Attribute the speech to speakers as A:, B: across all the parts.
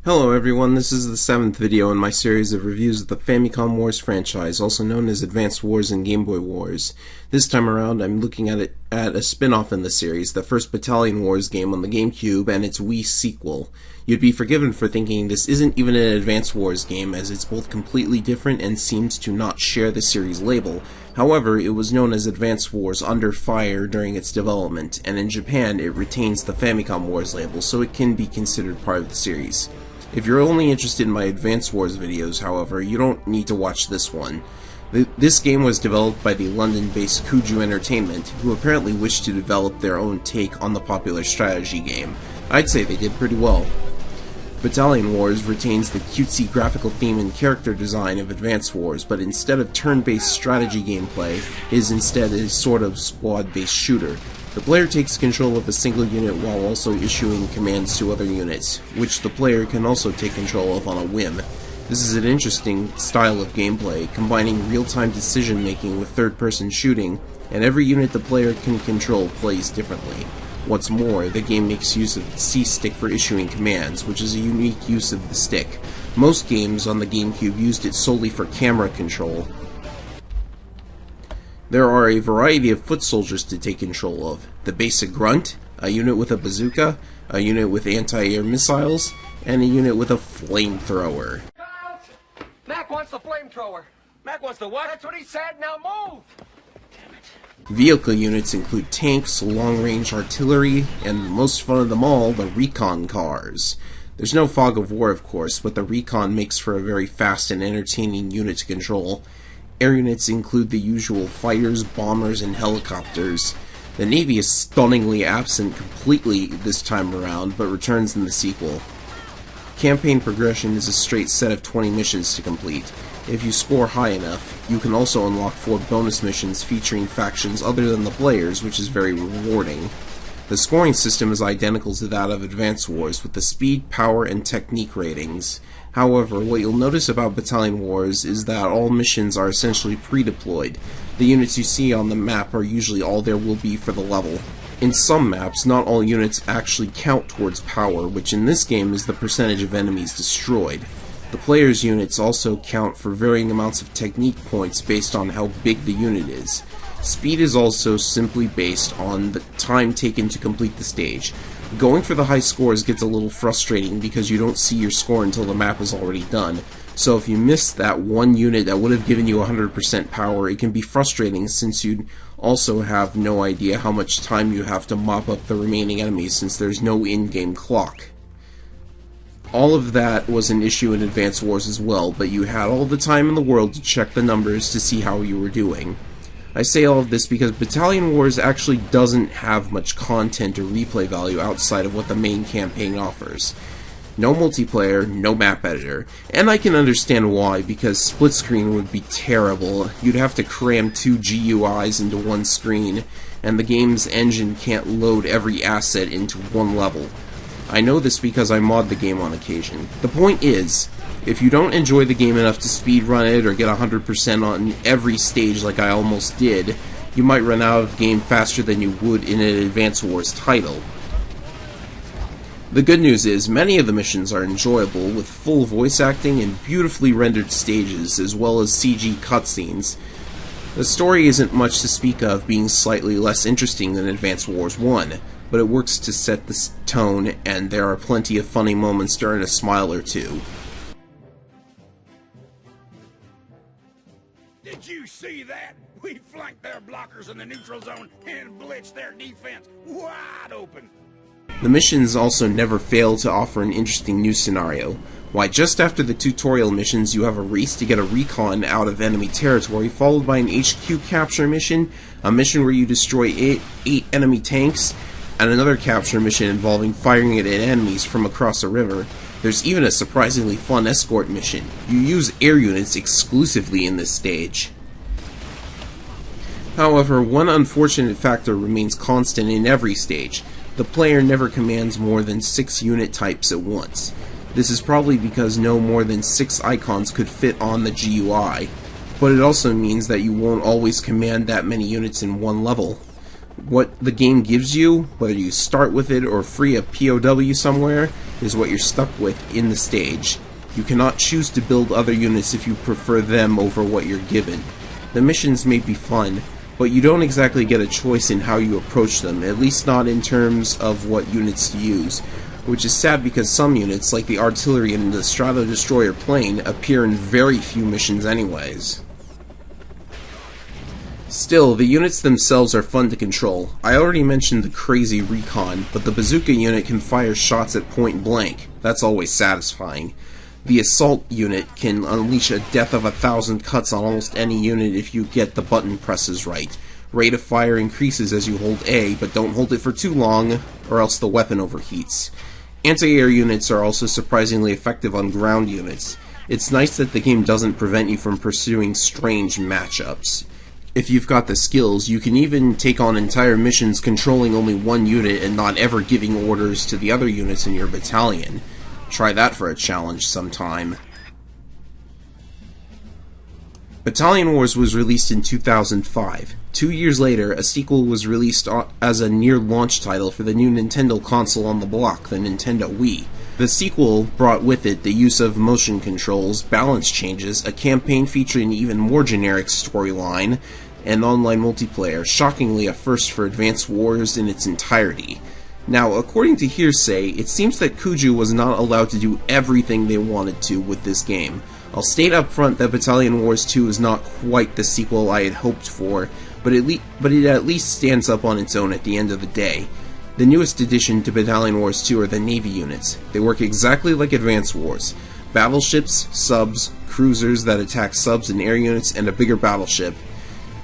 A: Hello everyone, this is the 7th video in my series of reviews of the Famicom Wars franchise, also known as Advanced Wars and Game Boy Wars. This time around I'm looking at a spin-off in the series, the first Battalion Wars game on the GameCube and its Wii sequel. You'd be forgiven for thinking this isn't even an Advanced Wars game, as it's both completely different and seems to not share the series label. However, it was known as Advanced Wars under fire during its development, and in Japan it retains the Famicom Wars label, so it can be considered part of the series. If you're only interested in my Advanced Wars videos, however, you don't need to watch this one. This game was developed by the London-based Kuju Entertainment, who apparently wished to develop their own take on the popular strategy game. I'd say they did pretty well. Battalion Wars retains the cutesy graphical theme and character design of Advanced Wars, but instead of turn-based strategy gameplay, is instead a sort of squad-based shooter. The player takes control of a single unit while also issuing commands to other units, which the player can also take control of on a whim. This is an interesting style of gameplay, combining real-time decision-making with third-person shooting, and every unit the player can control plays differently. What's more, the game makes use of the C-stick for issuing commands, which is a unique use of the stick. Most games on the GameCube used it solely for camera control. There are a variety of foot soldiers to take control of. The basic grunt, a unit with a bazooka, a unit with anti-air missiles, and a unit with a flamethrower.
B: Mac wants the flamethrower. Mac wants the what? That's what he said. Now move! Damn it.
A: Vehicle units include tanks, long-range artillery, and most fun of them all, the recon cars. There's no fog of war, of course, but the recon makes for a very fast and entertaining unit to control. Air units include the usual fighters, bombers, and helicopters. The Navy is stunningly absent completely this time around, but returns in the sequel. Campaign progression is a straight set of 20 missions to complete. If you score high enough, you can also unlock 4 bonus missions featuring factions other than the players, which is very rewarding. The scoring system is identical to that of Advanced Wars, with the speed, power, and technique ratings. However, what you'll notice about Battalion Wars is that all missions are essentially pre-deployed. The units you see on the map are usually all there will be for the level. In some maps, not all units actually count towards power, which in this game is the percentage of enemies destroyed. The player's units also count for varying amounts of technique points based on how big the unit is. Speed is also simply based on the time taken to complete the stage. Going for the high scores gets a little frustrating because you don't see your score until the map is already done. So if you miss that one unit that would have given you 100% power, it can be frustrating since you'd also have no idea how much time you have to mop up the remaining enemies since there's no in-game clock. All of that was an issue in Advanced Wars as well, but you had all the time in the world to check the numbers to see how you were doing. I say all of this because Battalion Wars actually doesn't have much content or replay value outside of what the main campaign offers. No multiplayer, no map editor, and I can understand why, because split screen would be terrible. You'd have to cram 2 GUIs into one screen, and the game's engine can't load every asset into one level. I know this because I mod the game on occasion. The point is, if you don't enjoy the game enough to speedrun it or get 100% on every stage like I almost did, you might run out of the game faster than you would in an Advanced Wars title. The good news is, many of the missions are enjoyable, with full voice acting and beautifully rendered stages, as well as CG cutscenes. The story isn't much to speak of, being slightly less interesting than Advanced Wars 1, but it works to set the tone, and there are plenty of funny moments to earn a smile or two.
C: Did you see that? We flanked their blockers in the neutral zone and blitzed their defense wide open.
A: The missions also never fail to offer an interesting new scenario. Why, just after the tutorial missions, you have a race to get a recon out of enemy territory, followed by an HQ capture mission, a mission where you destroy 8 enemy tanks, and another capture mission involving firing at enemies from across a river. There's even a surprisingly fun escort mission. You use air units exclusively in this stage. However, one unfortunate factor remains constant in every stage. The player never commands more than 6 unit types at once. This is probably because no more than 6 icons could fit on the GUI, but it also means that you won't always command that many units in one level. What the game gives you, whether you start with it or free a POW somewhere, is what you're stuck with in the stage. You cannot choose to build other units if you prefer them over what you're given. The missions may be fun, but you don't exactly get a choice in how you approach them, at least not in terms of what units to use, which is sad because some units, like the artillery and the Strato Destroyer plane, appear in very few missions anyways. Still, the units themselves are fun to control. I already mentioned the crazy recon, but the bazooka unit can fire shots at point blank. That's always satisfying. The assault unit can unleash a death of 1,000 cuts on almost any unit if you get the button presses right. Rate of fire increases as you hold A, but don't hold it for too long, or else the weapon overheats. Anti-air units are also surprisingly effective on ground units. It's nice that the game doesn't prevent you from pursuing strange matchups. If you've got the skills, you can even take on entire missions controlling only one unit and not ever giving orders to the other units in your battalion. Try that for a challenge sometime. Battalion Wars was released in 2005. 2 years later, a sequel was released as a near-launch title for the new Nintendo console on the block, the Nintendo Wii. The sequel brought with it the use of motion controls, balance changes, a campaign featuring an even more generic storyline, and online multiplayer, shockingly a first for Advance Wars in its entirety. Now, according to hearsay, it seems that Kuju was not allowed to do everything they wanted to with this game. I'll state up front that Battalion Wars 2 is not quite the sequel I had hoped for, but it at least stands up on its own at the end of the day. The newest addition to Battalion Wars 2 are the Navy units. They work exactly like Advance Wars. Battleships, subs, cruisers that attack subs and air units, and a bigger battleship.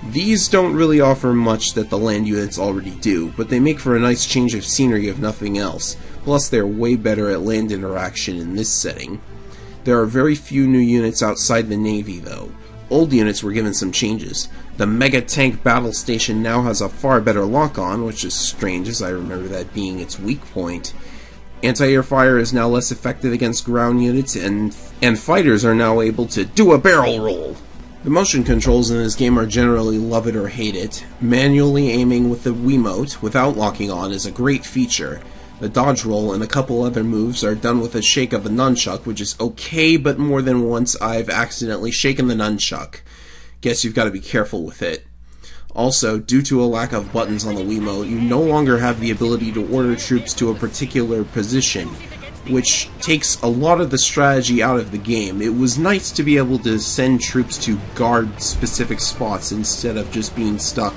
A: These don't really offer much that the land units already do, but they make for a nice change of scenery if nothing else. Plus, they're way better at land interaction in this setting. There are very few new units outside the Navy, though. Old units were given some changes. The Mega Tank Battle Station now has a far better lock-on, which is strange as I remember that being its weak point. Anti-air fire is now less effective against ground units, and fighters are now able to do a barrel roll. The motion controls in this game are generally love it or hate it. Manually aiming with the Wiimote without locking on is a great feature. The dodge roll and a couple other moves are done with a shake of the nunchuck, which is okay, but more than once I've accidentally shaken the nunchuck. Guess you've got to be careful with it. Also, due to a lack of buttons on the Wiimote, you no longer have the ability to order troops to a particular position, which takes a lot of the strategy out of the game. It was nice to be able to send troops to guard specific spots instead of just being stuck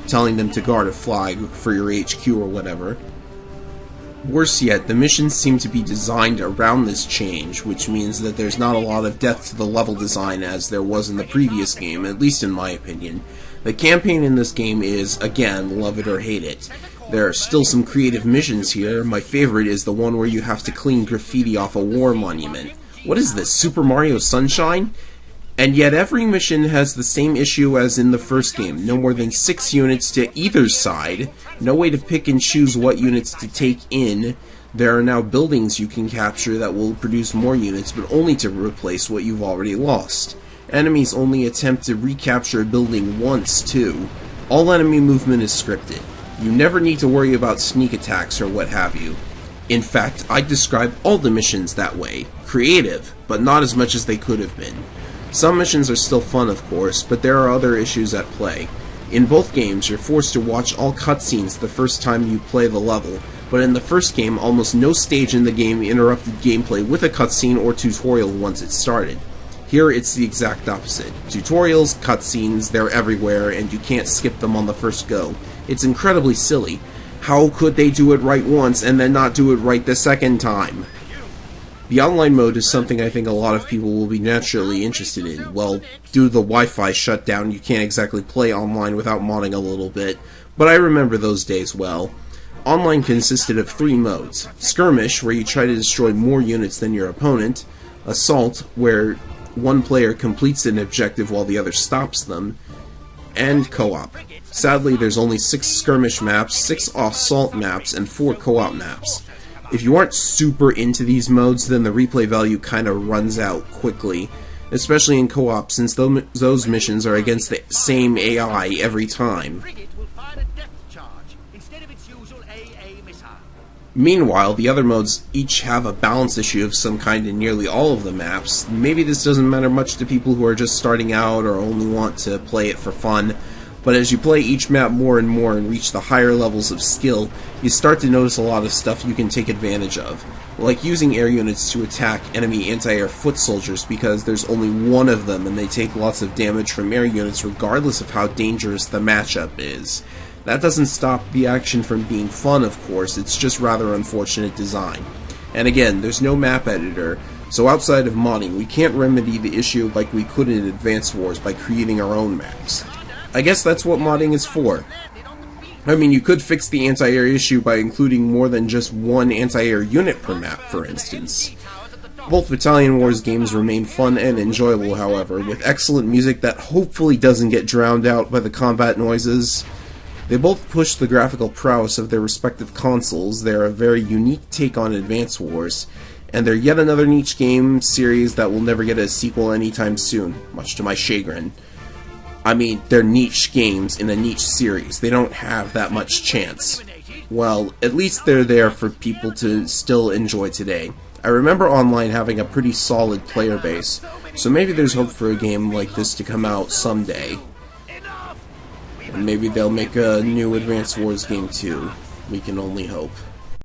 A: telling them to guard a flag for your HQ or whatever. Worse yet, the missions seem to be designed around this change, which means that there's not a lot of depth to the level design as there was in the previous game, at least in my opinion. The campaign in this game is, again, love it or hate it. There are still some creative missions here. My favorite is the one where you have to clean graffiti off a war monument. What is this, Super Mario Sunshine? And yet every mission has the same issue as in the first game. No more than 6 units to either side. No way to pick and choose what units to take in. There are now buildings you can capture that will produce more units, but only to replace what you've already lost. Enemies only attempt to recapture a building once, too. All enemy movement is scripted. You never need to worry about sneak attacks or what have you. In fact, I'd describe all the missions that way. Creative, but not as much as they could have been. Some missions are still fun, of course, but there are other issues at play. In both games, you're forced to watch all cutscenes the first time you play the level, but in the first game, almost no stage in the game interrupted gameplay with a cutscene or tutorial once it started. Here, it's the exact opposite. Tutorials, cutscenes, they're everywhere, and you can't skip them on the first go. It's incredibly silly. How could they do it right once and then not do it right the second time? The online mode is something I think a lot of people will be naturally interested in. Well, due to the Wi-Fi shutdown, you can't exactly play online without modding a little bit, but I remember those days well. Online consisted of 3 modes. Skirmish, where you try to destroy more units than your opponent. Assault, where one player completes an objective while the other stops them. And co-op. Sadly, there's only 6 skirmish maps, 6 assault maps, and 4 co-op maps. If you aren't super into these modes, then the replay value kinda runs out quickly, especially in co-op, since those missions are against the same AI every time. Meanwhile, the other modes each have a balance issue of some kind in nearly all of the maps. Maybe this doesn't matter much to people who are just starting out or only want to play it for fun, but as you play each map more and more and reach the higher levels of skill, you start to notice a lot of stuff you can take advantage of, like using air units to attack enemy anti-air foot soldiers because there's only one of them and they take lots of damage from air units regardless of how dangerous the matchup is. That doesn't stop the action from being fun, of course, it's just rather unfortunate design. And again, there's no map editor, so outside of modding, we can't remedy the issue like we could in Advance Wars by creating our own maps. I guess that's what modding is for. I mean, you could fix the anti-air issue by including more than just one anti-air unit per map, for instance. Both Battalion Wars games remain fun and enjoyable, however, with excellent music that hopefully doesn't get drowned out by the combat noises. They both push the graphical prowess of their respective consoles. They're a very unique take on Advance Wars, and they're yet another niche game series that will never get a sequel anytime soon, much to my chagrin. I mean, they're niche games in a niche series. They don't have that much chance. Well, at least they're there for people to still enjoy today. I remember Online having a pretty solid player base, so maybe there's hope for a game like this to come out someday. And maybe they'll make a new Advance Wars game too. We can only hope.